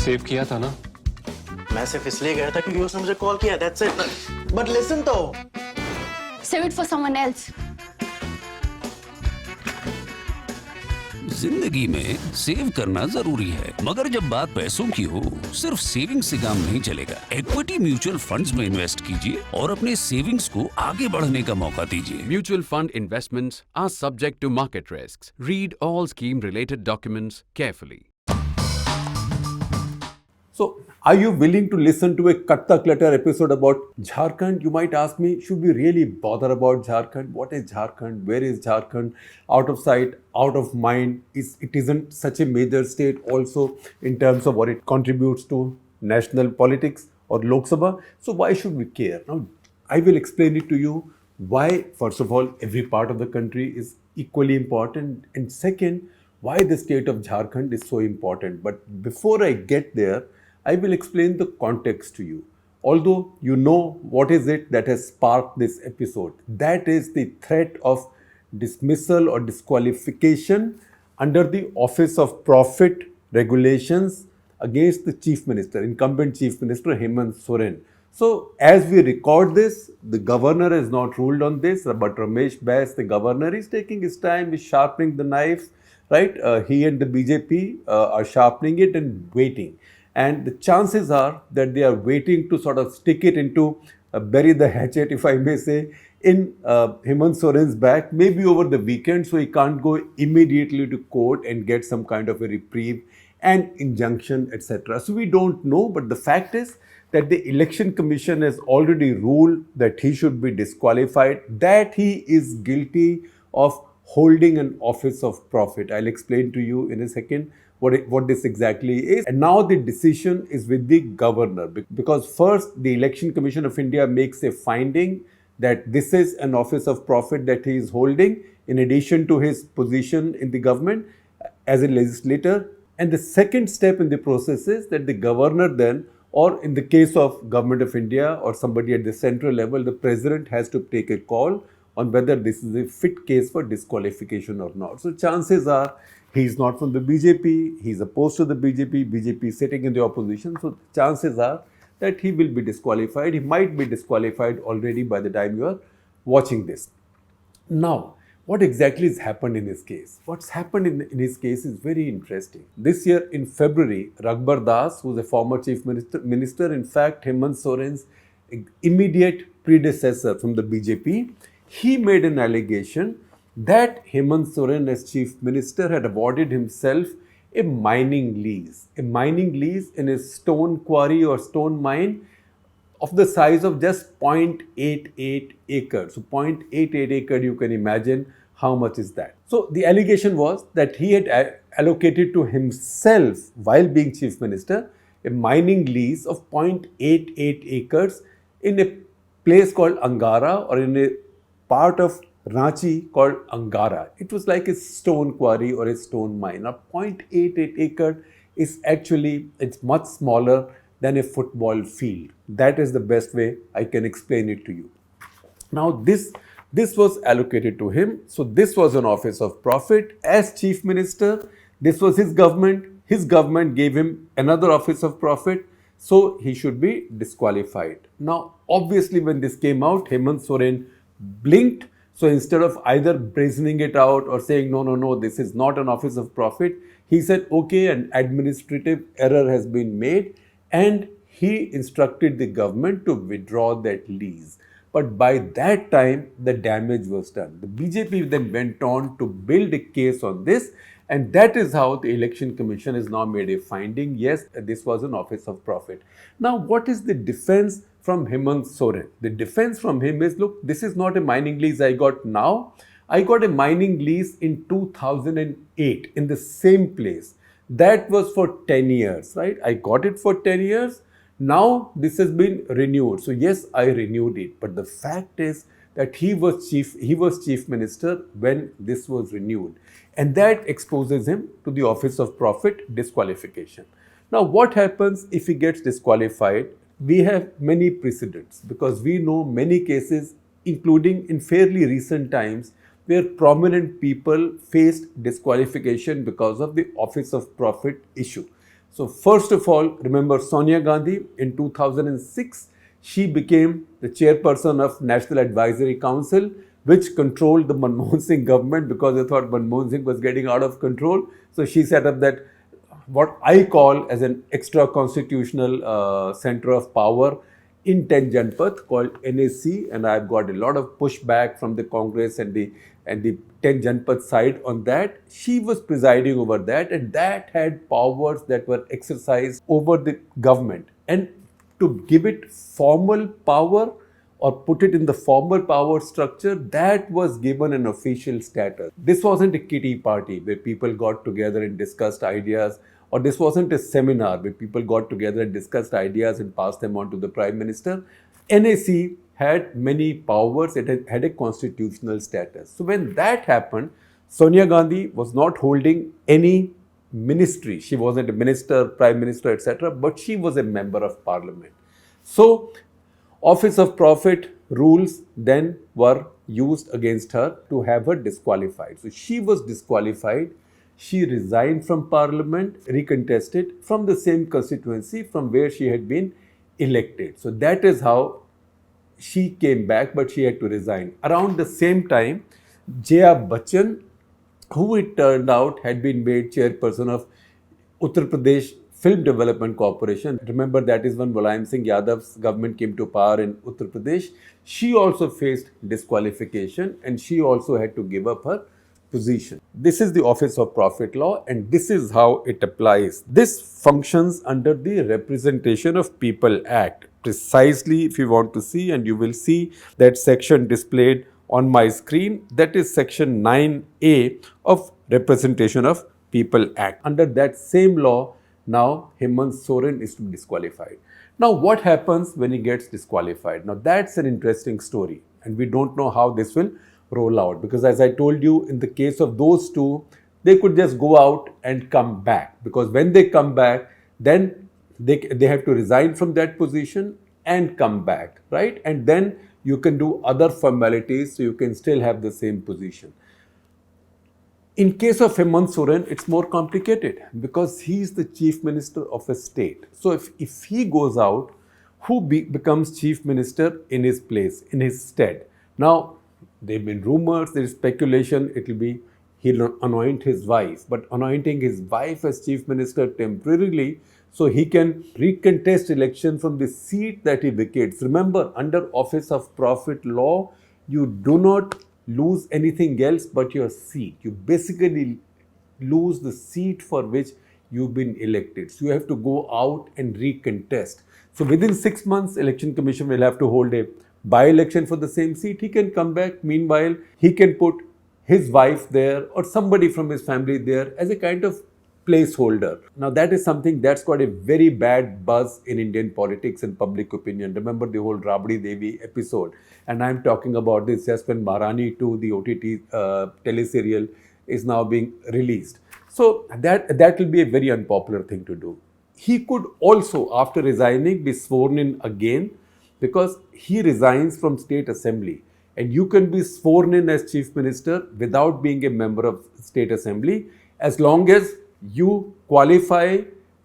Save किया था ना? मैं सिर्फ इसलिए गया था क्योंकि उसने मुझे कॉल किया, that's it. But listen तो. Save it for someone else. जिंदगी में सेव करना जरूरी है, मगर जब बात पैसों की हो, सिर्फ सेविंग से काम नहीं चलेगा। इक्विटी म्यूचुअल फंड्स में इन्वेस्ट कीजिए और अपने सेविंग्स को आगे बढ़ने का मौका दीजिए। Mutual fund investments are subject to market risks. Read all scheme-related documents carefully. So, are you willing to listen to a Clutter episode about Jharkhand? You might ask me, should we really bother about Jharkhand? What is Jharkhand? Where is Jharkhand? Out of sight, out of mind. It isn't such a major state also in terms of what it contributes to national politics or Lok Sabha. So why should we care? Now, I will explain it to you why, first of all, every part of the country is equally important. And second, why the state of Jharkhand is so important. But before I get there, I will explain the context to you. Although you know what is it that has sparked this episode. That is the threat of dismissal or disqualification under the Office of Profit Regulations against the Chief Minister, incumbent Chief Minister Hemant Soren. So as we record this, the governor has not ruled on this, but Ramesh Bass, the governor, is taking his time, is sharpening the knife, right? He and the BJP are sharpening it and waiting. And the chances are that they are waiting to sort of stick it into, bury the hatchet, if I may say, in Hemant Soren's back, maybe over the weekend, so he can't go immediately to court and get some kind of a reprieve and injunction, etc. So we don't know, but the fact is that the Election Commission has already ruled that he should be disqualified, that he is guilty of holding an office of profit. I'll explain to you in a second what this exactly is. And now the decision is with the governor, because first the Election Commission of India makes a finding that this is an office of profit that he is holding in addition to his position in the government as a legislator. And the second step in the process is that the governor then, or in the case of Government of India or somebody at the central level, the president has to take a call on whether this is a fit case for disqualification or not. So chances are he's not from the BJP, he's opposed to the BJP is sitting in the opposition. So chances are that he will be disqualified. He might be disqualified already by the time you are watching this. Now, what exactly has happened in his case? What's happened in his case is very interesting. This year in February, Raghubar Das, who is a former chief minister, in fact, Hemant Soren's immediate predecessor from the BJP, he made an allegation that Hemant Soren as chief minister had awarded himself a mining lease in a stone quarry or stone mine of the size of just 0.88 acres. So 0.88 acre, you can imagine how much is that. So the allegation was that he had allocated to himself, while being chief minister, a mining lease of 0.88 acres in a place called Angara, or in a part of Ranchi called Angara. It was like a stone quarry or a stone mine. Now 0.88 acre is actually, it's much smaller than a football field. That is the best way I can explain it to you. Now this was allocated to him. So this was an office of profit. As chief minister, this was his government. His government gave him another office of profit. So he should be disqualified. Now obviously when this came out, Hemant Soren blinked. So instead of either brazening it out or saying, no, this is not an office of profit, he said, okay, an administrative error has been made, and he instructed the government to withdraw that lease. But by that time, the damage was done. The BJP then went on to build a case on this, and that is how the Election Commission has now made a finding. Yes, this was an office of profit. Now, what is the defense from Hemant Soren? The defense from him is, look, this is not a mining lease I got now. I got a mining lease in 2008 in the same place. That was for 10 years, right? I got it for 10 years. Now this has been renewed. So yes, I renewed it. But the fact is that he was chief minister when this was renewed. And that exposes him to the office of profit disqualification. Now what happens if he gets disqualified? We have many precedents, because we know many cases, including in fairly recent times, where prominent people faced disqualification because of the office of profit issue. So first of all, remember Sonia Gandhi in 2006, she became the chairperson of National Advisory Council, which controlled the Manmohan Singh government because they thought Manmohan Singh was getting out of control. So she set up that what I call as an extra constitutional center of power in 10 Janpath called NAC, and I've got a lot of pushback from the Congress and the 10 Janpath side on that. She was presiding over that, and that had powers that were exercised over the government. And to give it formal power or put it in the formal power structure, that was given an official status. This wasn't a kiddie party where people got together and discussed ideas, or this wasn't a seminar where people got together and discussed ideas and passed them on to the Prime Minister. NAC had many powers, it had a constitutional status. So when that happened, Sonia Gandhi was not holding any ministry. She wasn't a minister, prime minister, etc., but she was a member of parliament. So Office of Profit rules then were used against her to have her disqualified. So she was disqualified. She resigned from parliament, recontested from the same constituency from where she had been elected. So that is how she came back, but she had to resign. Around the same time, Jaya Bachchan, who it turned out had been made chairperson of Uttar Pradesh Film Development Corporation. Remember, that is when Mulayam Singh Yadav's government came to power in Uttar Pradesh. She also faced disqualification and she also had to give up her position. This is the Office of Profit Law and this is how it applies. This functions under the Representation of People Act. Precisely, if you want to see, and you will see that section displayed on my screen, that is section 9A of Representation of People Act. Under that same law, now Hemant Soren is to be disqualified. Now what happens when he gets disqualified? Now that's an interesting story and we don't know how this will roll out, because as I told you, in the case of those two, they could just go out and come back, because when they come back, then they have to resign from that position and come back, right? And then you can do other formalities so you can still have the same position. In case of Hemant Soren, it's more complicated because he is the chief minister of a state. So if he goes out, who becomes chief minister in his place, in his stead? Now, there have been rumors, there is speculation, it will be he'll anoint his wife. But anointing his wife as chief minister temporarily so he can recontest election from the seat that he vacates. Remember, under Office of Profit Law, you do not lose anything else but your seat. You basically lose the seat for which you've been elected. So you have to go out and recontest. So within 6 months, Election Commission will have to hold a by-election for the same seat. He can come back. Meanwhile, he can put his wife there or somebody from his family there as a kind of placeholder. Now that is something that's got a very bad buzz in Indian politics and public opinion. Remember the whole Rabdi Devi episode, and I'm talking about this just when Maharani 2, the OTT teleserial, is now being released. So that will be a very unpopular thing to do. He could also, after resigning, be sworn in again, because he resigns from State Assembly. And you can be sworn in as Chief Minister without being a member of State Assembly, as long as you qualify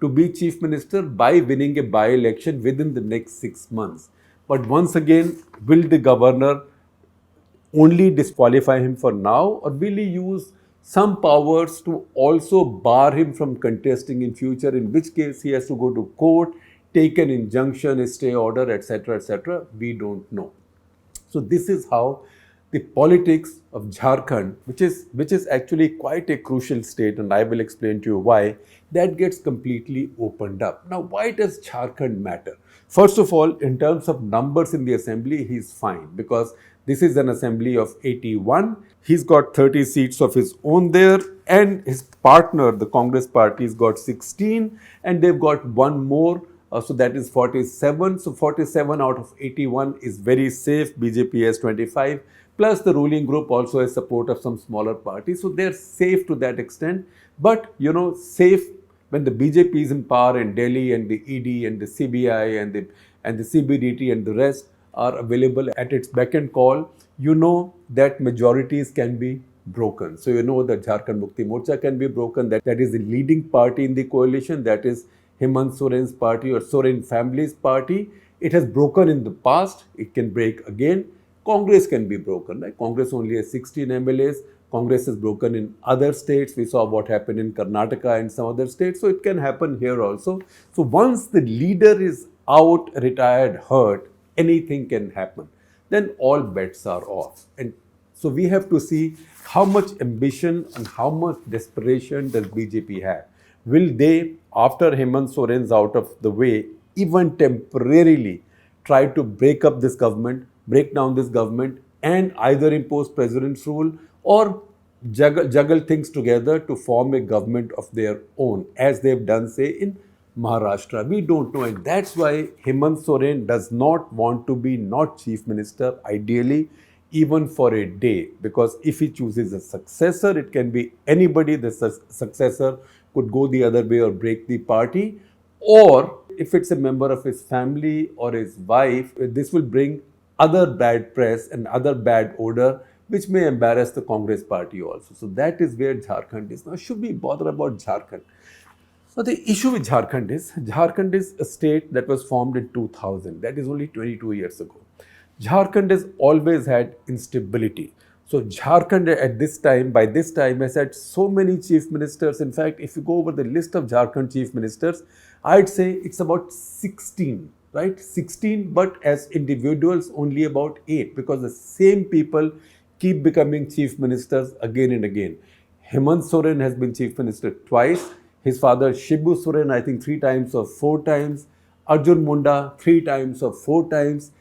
to be Chief Minister by winning a by-election within the next 6 months. But once again, will the governor only disqualify him for now, or will he use some powers to also bar him from contesting in future, in which case he has to go to court, take an injunction, a stay order, etc., etc. We don't know. So this is how the politics of Jharkhand, which is actually quite a crucial state, and I will explain to you why, that gets completely opened up. Now, why does Jharkhand matter? First of all, in terms of numbers in the assembly, he's fine, because this is an assembly of 81. He's got 30 seats of his own there, and his partner, the Congress party, has got 16, and they've got one more. So that is 47. So 47 out of 81 is very safe. BJP has 25. Plus the ruling group also has support of some smaller parties. So they're safe to that extent. But, safe when the BJP is in power in Delhi, and the ED and the CBI and the CBDT and the rest are available at its beck and call, that majorities can be broken. So you know that Jharkhand Mukti Morcha can be broken. That is the leading party in the coalition. That is Hemant Soren's party or Soren family's party. It has broken in the past. It can break again. Congress can be broken. Right? Congress only has 16 MLAs. Congress is broken in other states. We saw what happened in Karnataka and some other states. So it can happen here also. So once the leader is out, retired, hurt, anything can happen. Then all bets are off. And so we have to see how much ambition and how much desperation does BJP have. Will they, after Hemant Soren's out of the way, even temporarily try to break up this government, break down this government, and either impose president's rule or juggle things together to form a government of their own, as they've done, say, in Maharashtra? We don't know, and that's why Hemant Soren does not want to be not chief minister, ideally, even for a day, because if he chooses a successor, it can be anybody. The successor could go the other way or break the party, or if it's a member of his family or his wife, this will bring other bad press and other bad odor, which may embarrass the Congress party also. So that is where Jharkhand is. Now, should we bother about Jharkhand? So the issue with Jharkhand is a state that was formed in 2000. That is only 22 years ago. Jharkhand has always had instability. So Jharkhand by this time has had so many chief ministers. In fact, if you go over the list of Jharkhand chief ministers, I'd say it's about 16, right? 16, but as individuals, only about 8, because the same people keep becoming chief ministers again and again. Hemant Soren has been chief minister twice. His father Shibu Soren, I think 3 times or 4 times. Arjun Munda, 3 times or 4 times.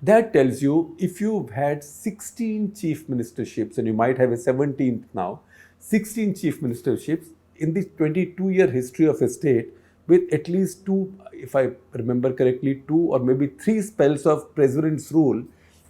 That tells you, if you've had 16 chief ministerships, and you might have a 17th now, 16 chief ministerships in the 22-year history of a state, with at least 2, if I remember correctly, 2 or maybe 3 spells of president's rule,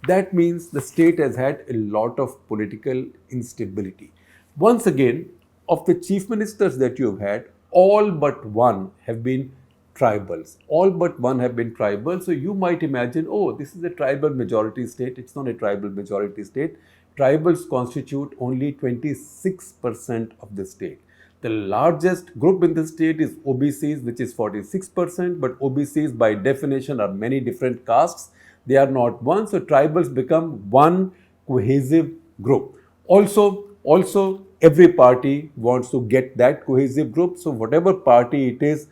that means the state has had a lot of political instability. Once again, of the chief ministers that you've had, all but one have been tribals. All but one have been tribal. So you might imagine, oh, this is a tribal majority state. It's not a tribal majority state. Tribals constitute only 26% of the state. The largest group in the state is OBCs, which is 46%, but OBCs by definition are many different castes. They are not one. So tribals become one cohesive group. Also, every party wants to get that cohesive group. So whatever party it is,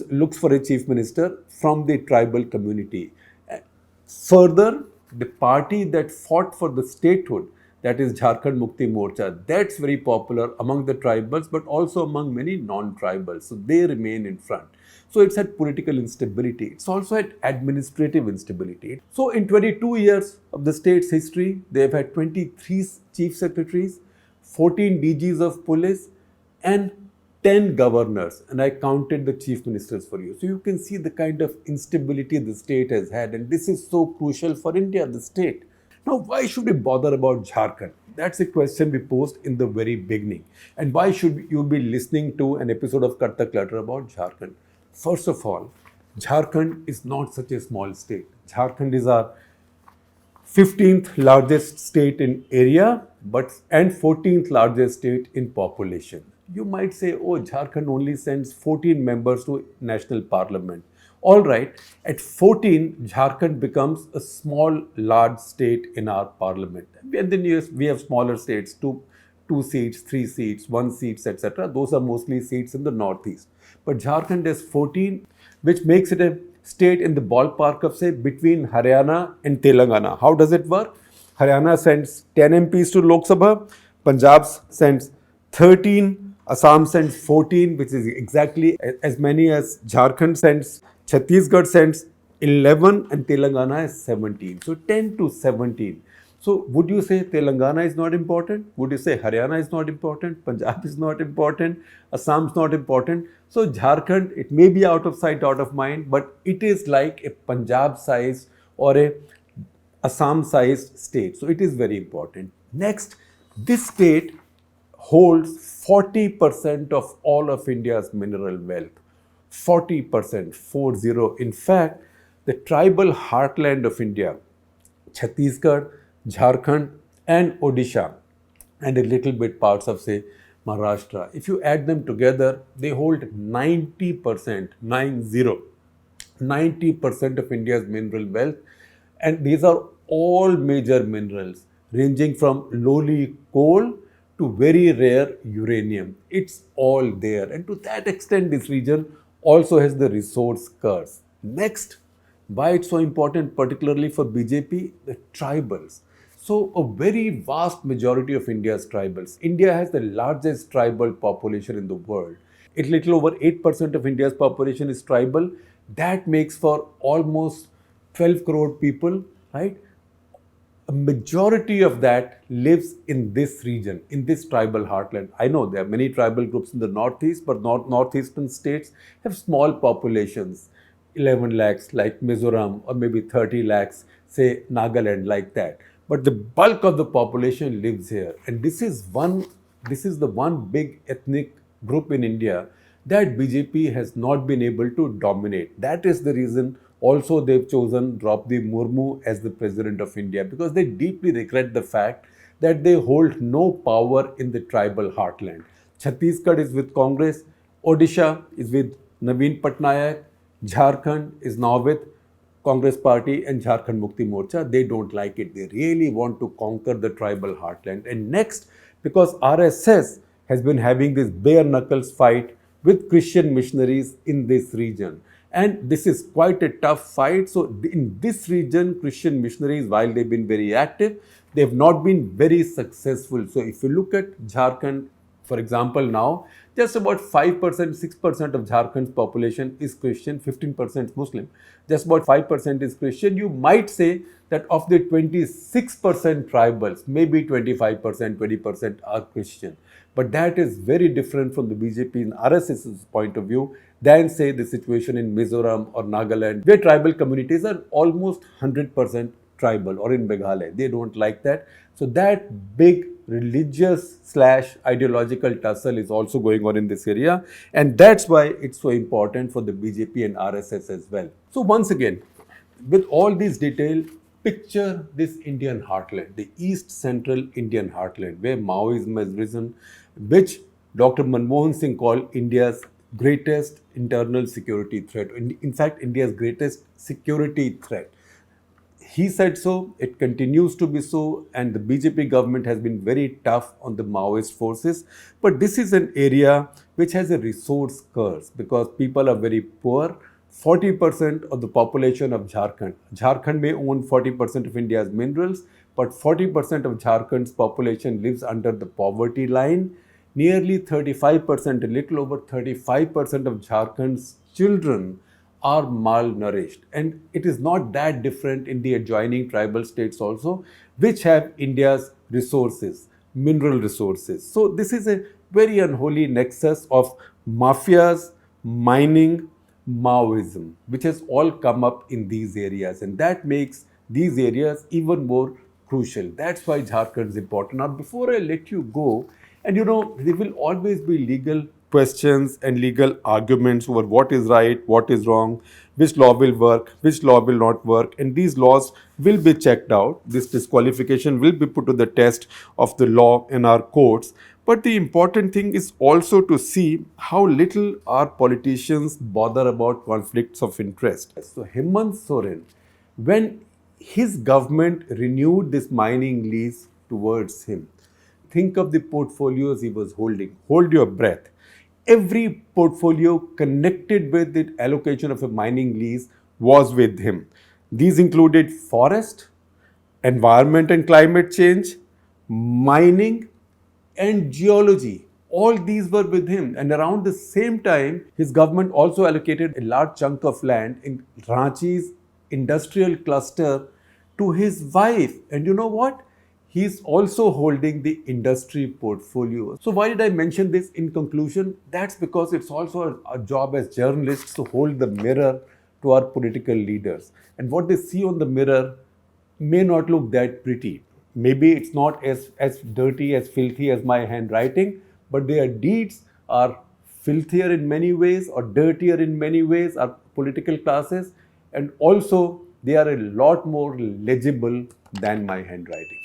looks for a chief minister from the tribal community. Further, the party that fought for the statehood, that is Jharkhand Mukti Morcha, that's very popular among the tribals, but also among many non-tribals. So they remain in front. So it's had political instability. It's also had administrative instability. So in 22 years of the state's history, they've had 23 chief secretaries, 14 DGs of police, and 10 governors, and I counted the chief ministers for you. So you can see the kind of instability the state has had, and this is so crucial for India, the state. Now, why should we bother about Jharkhand? That's a question we posed in the very beginning. And why should you be listening to an episode of Clutter about Jharkhand? First of all, Jharkhand is not such a small state. Jharkhand is our 15th largest state in area, and 14th largest state in population. You might say, oh, Jharkhand only sends 14 members to national parliament. All right, at 14, Jharkhand becomes a small, large state in our parliament. And then we have smaller states, two seats, 3 seats, 1 seats, etc. Those are mostly seats in the northeast. But Jharkhand has 14, which makes it a state in the ballpark of, say, between Haryana and Telangana. How does it work? Haryana sends 10 MPs to Lok Sabha, Punjab sends 13, Assam sends 14, which is exactly as many as Jharkhand sends, Chhattisgarh sends 11, and Telangana is 17. So 10 to 17. So would you say Telangana is not important? Would you say Haryana is not important? Punjab is not important? Assam is not important? So Jharkhand, it may be out of sight, out of mind, but it is like a Punjab-sized or a Assam-sized state. So it is very important. Next, this state holds 40% of all of India's mineral wealth. 40%, 40. In fact, the tribal heartland of India, Chhattisgarh, Jharkhand and Odisha, and a little bit parts of, say, Maharashtra. If you add them together, they hold 90%, 90% of India's mineral wealth. And these are all major minerals, ranging from lowly coal to very rare uranium. It's all there. And to that extent, this region also has the resource curse. Next, why it's so important, particularly for BJP, the tribals. So, a very vast majority of India's tribals. India has the largest tribal population in the world. A little over 8% of India's population is tribal. That makes for almost 12 crore people, right? A majority of that lives in this region, in this tribal heartland. I know there are many tribal groups in the northeast, but northeastern states have small populations, 11 lakhs like Mizoram, or maybe 30 lakhs, say Nagaland, like that. But the bulk of the population lives here, and this is the one big ethnic group in India that BJP has not been able to dominate. That is the reason also they've chosen Draupadi Murmu as the president of India, because they deeply regret the fact that they hold no power in the tribal heartland. Chhattisgarh is with Congress, Odisha is with Naveen Patnaik, Jharkhand is now with Congress party, and Jharkhand Mukti Morcha. They don't like it. They really want to conquer the tribal heartland. And next, because RSS has been having this bare knuckles fight with Christian missionaries in this region. And this is quite a tough fight. So in this region, Christian missionaries, while they've been very active, they have not been very successful. So if you look at Jharkhand, for example, now, just about 5%, 6% of Jharkhand's population is Christian, 15% Muslim. Just about 5% is Christian. You might say that of the 26% tribals, maybe 25%, 20% are Christian. But that is very different from the BJP and RSS's point of view than, say, the situation in Mizoram or Nagaland, where tribal communities are almost 100% tribal, or in Meghalaya. They don't like that. So that big religious / ideological tussle is also going on in this area. And that's why it's so important for the BJP and RSS as well. So once again, with all these details, picture this Indian heartland, the East Central Indian heartland, where Maoism has risen, which Dr. Manmohan Singh called India's greatest internal security threat. In fact, India's greatest security threat. He said so, it continues to be so, and the BJP government has been very tough on the Maoist forces. But this is an area which has a resource curse because people are very poor. 40% of the population of Jharkhand. Jharkhand may own 40% of India's minerals, but 40% of Jharkhand's population lives under the poverty line. Nearly 35%, a little over 35% of Jharkhand's children are malnourished. And it is not that different in the adjoining tribal states also, which have India's resources, mineral resources. So this is a very unholy nexus of mafias, mining, Maoism, which has all come up in these areas. And that makes these areas even more crucial. That's why Jharkhand is important. Now, before I let you go, and there will always be legal questions and legal arguments over what is right, what is wrong, which law will work, which law will not work, and these laws will be checked out. This disqualification will be put to the test of the law in our courts. But the important thing is also to see how little our politicians bother about conflicts of interest. So Hemant Soren, when his government renewed this mining lease towards him, think of the portfolios he was holding. Hold your breath. Every portfolio connected with the allocation of a mining lease was with him. These included forest, environment and climate change, mining, and geology. All these were with him. And around the same time, his government also allocated a large chunk of land in Ranchi's industrial cluster to his wife. And you know what? He's also holding the industry portfolio. So why did I mention this in conclusion? That's because it's also a job as journalists to hold the mirror to our political leaders. And what they see on the mirror may not look that pretty. Maybe it's not as dirty, as filthy as my handwriting, but their deeds are filthier in many ways or dirtier in many ways, our political classes, and also they are a lot more legible than my handwriting.